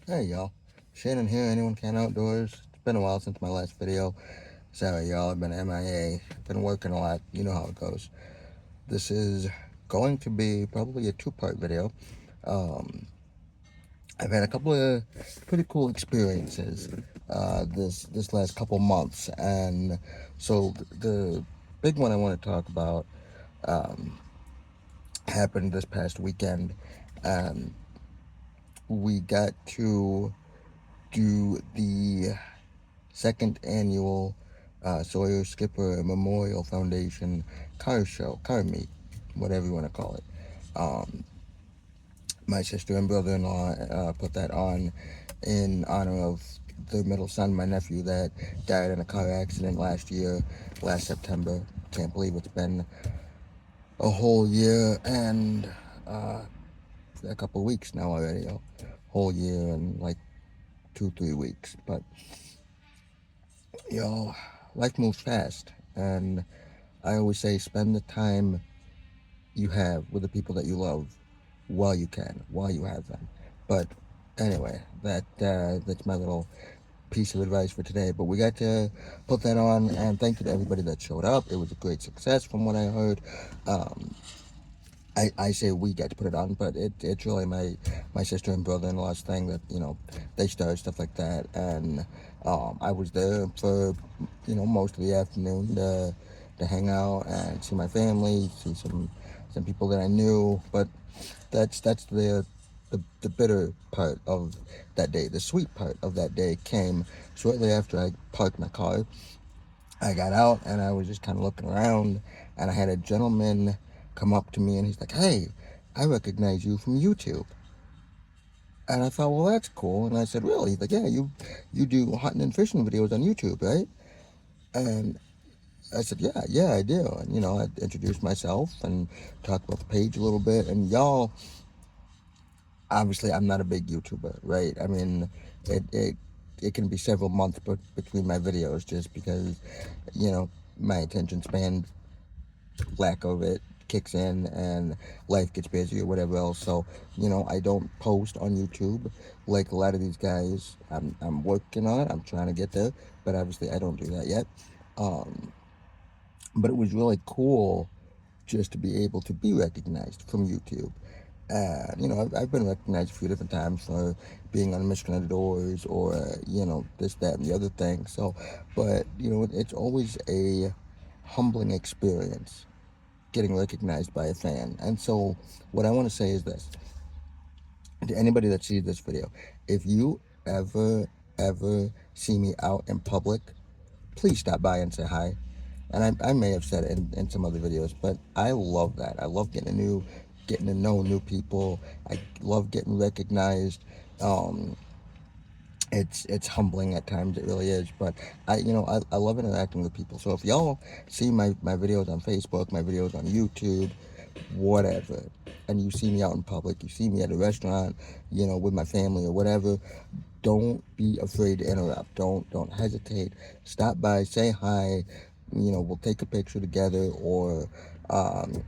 Hey y'all, Shannon here, Anyone Can Outdoors. It's been a while since my last video. Sorry y'all, I've been MIA, been working a lot, you know how it goes. This is going to be probably a two-part video. Um, I've had a couple of pretty cool experiences this last couple months, and so the big one I want to talk about um, happened this past weekend, and we got to do the second annual Sawyer Skipper Memorial Foundation car show, car meet, whatever you want to call it. Um, my sister and brother-in-law put that on in honor of their middle son, my nephew, that died in a car accident last September. Can't believe it's been a whole year and a couple of weeks now already. A whole year and like 2, 3 weeks. But you know, life moves fast, and I always say spend the time you have with the people that you love while you can, while you have them. But anyway, that's my little piece of advice for today. But we got to put that on, and thank you to everybody that showed up. It was a great success from what I heard. Um, I say we got to put it on, but it's really my sister and brother-in-law's thing that, they started stuff like that, and I was there for, most of the afternoon to hang out and see my family, see some people that I knew, but that's the bitter part of that day. The sweet part of that day came shortly after I parked my car. I got out and I was just kind of looking around, and I had a gentleman come up to me and he's like, "Hey, I recognize you from YouTube." And I thought, well, that's cool. And I said, "Really?" He's like, "Yeah, you do hunting and fishing videos on YouTube, right?" And I said, "Yeah, I do." And I introduced myself and talked about the page a little bit. And y'all, obviously, I'm not a big YouTuber, right? I mean, it can be several months between my videos just because my attention span, lack of it, kicks in, and life gets busy or whatever else. So I don't post on YouTube like a lot of these guys. I'm working on it. I'm trying to get there, but obviously I don't do that yet. um but it was really cool just to be able to be recognized from YouTube. And I've been recognized a few different times for being on Michigan Outdoors, or this, that, and the other thing. So, but it's always a humbling experience getting recognized by a fan. And so, what I want to say is this to anybody that sees this video: if you ever see me out in public, please stop by and say hi. And I may have said it in some other videos, but I love that. I love getting to know new people. I love getting recognized. Um, it's humbling at times. It really is. But I love interacting with people. So if y'all see my videos on Facebook, my videos on YouTube, whatever, and you see me out in public, you see me at a restaurant, with my family or whatever, don't be afraid to interrupt. Don't hesitate. Stop by, say hi. We'll take a picture together, or um,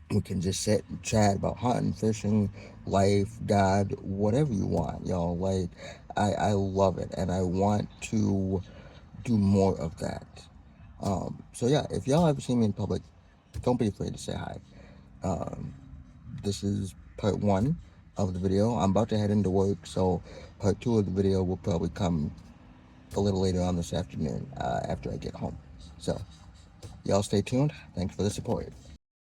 we can just sit and chat about hunting, fishing, life, God, whatever you want, y'all. Like, I love it, and I want to do more of that. So yeah, if y'all ever see me in public, don't be afraid to say hi. Um, this is part one of the video. I'm about to head into work, so part two of the video will probably come a little later on this afternoon, after I get home. So y'all stay tuned. Thanks for the support.